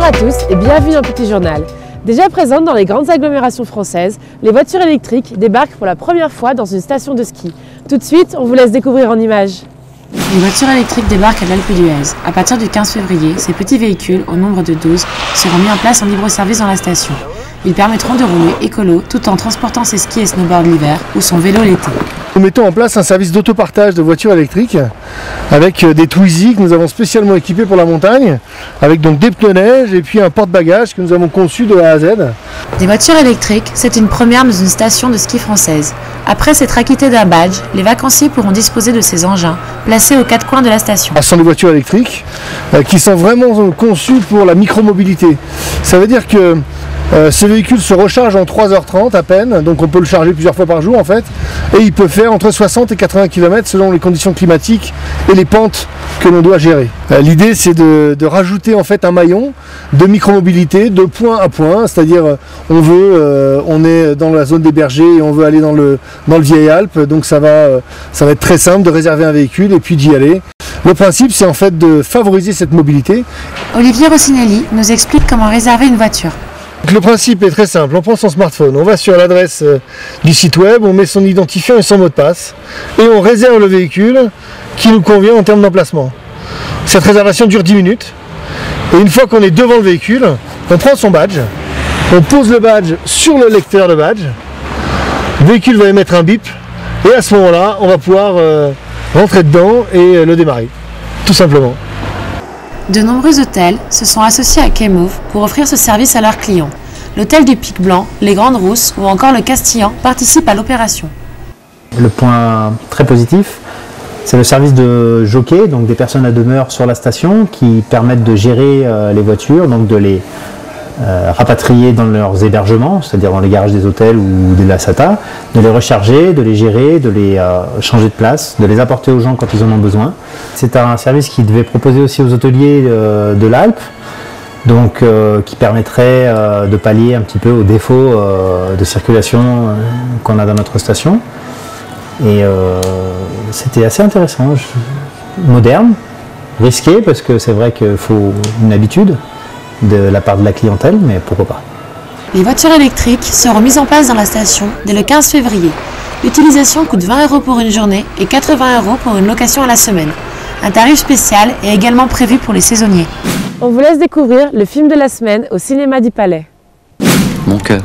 à tous et bienvenue dans Petit Journal. Déjà présentes dans les grandes agglomérations françaises, les voitures électriques débarquent pour la première fois dans une station de ski. Tout de suite, on vous laisse découvrir en images. Les voitures électriques débarquent à l'Alpe d'Huez. À partir du 15 février, ces petits véhicules, au nombre de 12, seront mis en place en libre-service dans la station. Ils permettront de rouler écolo tout en transportant ses skis et snowboards l'hiver ou son vélo l'été. Nous mettons en place un service d'autopartage de voitures électriques avec des Twizy que nous avons spécialement équipés pour la montagne, avec donc des pneus neige et puis un porte-bagages que nous avons conçu de A à Z. Des voitures électriques, c'est une première dans une station de ski française. Après s'être acquittés d'un badge, les vacanciers pourront disposer de ces engins placés aux quatre coins de la station. Ce sont des voitures électriques qui sont vraiment conçues pour la micromobilité. Ça veut dire que ce véhicule se recharge en 3h30 à peine, donc on peut le charger plusieurs fois par jour en fait, et il peut faire entre 60 et 80 km selon les conditions climatiques et les pentes que l'on doit gérer. L'idée c'est de rajouter en fait un maillon de micromobilité de point à point, c'est-à-dire on est dans la zone des bergers et on veut aller dans le Vieil Alpes, donc ça va être très simple de réserver un véhicule et puis d'y aller. Le principe c'est en fait de favoriser cette mobilité. Olivier Rossinelli nous explique comment réserver une voiture. Le principe est très simple, on prend son smartphone, on va sur l'adresse du site web, on met son identifiant et son mot de passe et on réserve le véhicule qui nous convient en termes d'emplacement. Cette réservation dure 10 minutes et une fois qu'on est devant le véhicule, on prend son badge, on pose le badge sur le lecteur de badge, le véhicule va émettre un bip et à ce moment-là, on va pouvoir rentrer dedans et le démarrer, tout simplement. De nombreux hôtels se sont associés à K-Move pour offrir ce service à leurs clients. L'hôtel du Pic Blanc, les Grandes Rousses ou encore le Castillan participent à l'opération. Le point très positif, c'est le service de jockey, donc des personnes à demeure sur la station qui permettent de gérer les voitures, donc de les rapatrier dans leurs hébergements, c'est-à-dire dans les garages des hôtels ou de la SATA, de les recharger, de les gérer, de les changer de place, de les apporter aux gens quand ils en ont besoin. C'est un service qui devait proposer aussi aux hôteliers de l'Alpe, donc qui permettrait de pallier un petit peu aux défauts de circulation qu'on a dans notre station. Et c'était assez intéressant, moderne, risqué parce que c'est vrai qu'il faut une habitude de la part de la clientèle, mais pourquoi pas. Les voitures électriques seront mises en place dans la station dès le 15 février. L'utilisation coûte 20 € pour une journée et 80 € pour une location à la semaine. Un tarif spécial est également prévu pour les saisonniers. On vous laisse découvrir le film de la semaine au cinéma du Palais. Mon cœur.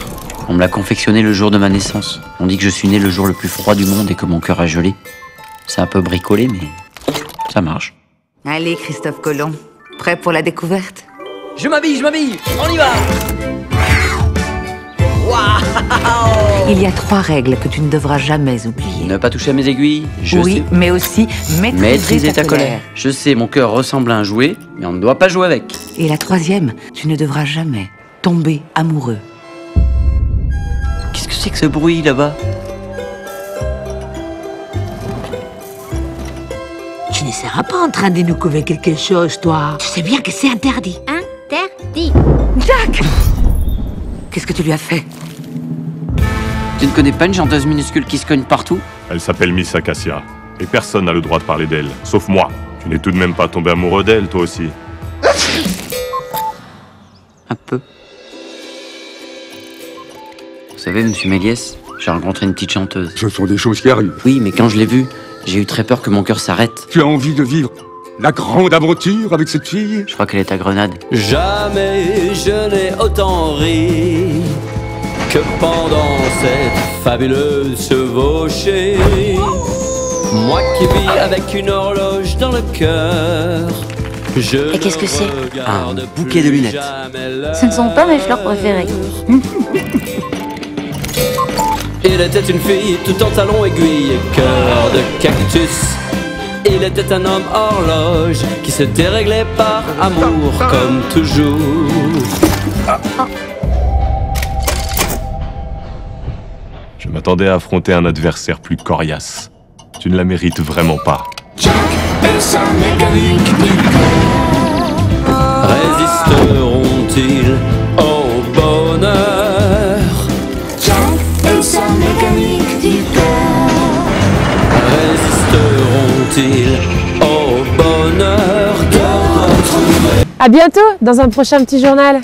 On me l'a confectionné le jour de ma naissance. On dit que je suis né le jour le plus froid du monde et que mon cœur a gelé. C'est un peu bricolé, mais ça marche. Allez, Christophe Colomb, prêt pour la découverte? Je m'habille, on y va. Waouh! Il y a 3 règles que tu ne devras jamais oublier. Ne pas toucher à mes aiguilles, je Oui, sais. mais aussi maîtriser Ta colère. Je sais, mon cœur ressemble à un jouet, mais on ne doit pas jouer avec. Et la 3e, tu ne devras jamais tomber amoureux. Qu'est-ce que c'est que ce bruit là-bas? Tu ne seras pas en train de nous couver quelque chose, toi. Tu sais bien que c'est interdit. Interdit. Jack! Qu'est-ce que tu lui as fait? Tu ne connais pas une chanteuse minuscule qui se cogne partout? Elle s'appelle Miss Acacia. Et personne n'a le droit de parler d'elle, sauf moi. Tu n'es tout de même pas tombé amoureux d'elle, toi aussi. Un peu. Vous savez, monsieur Méliès, j'ai rencontré une petite chanteuse. Ce sont des choses qui arrivent. Oui, mais quand je l'ai vue, j'ai eu très peur que mon cœur s'arrête. Tu as envie de vivre la grande aventure avec cette fille? Je crois qu'elle est à Grenade. Jamais je n'ai autant ri que pendant cette fabuleuse chevauchée. Moi qui vis avec une horloge dans le cœur. Et qu'est-ce que c'est? Un bouquet de lunettes. Ce ne sont pas mes fleurs préférées. Il était une fille tout en talons aiguilles, cœur de cactus. Il était un homme horloge qui se déréglait par amour comme toujours. Je m'attendais à affronter un adversaire plus coriace. Tu ne la mérites vraiment pas. Résisteront-ils au bonheur? Résisteront-ils au bonheur de retrouver? À bientôt dans un prochain petit journal.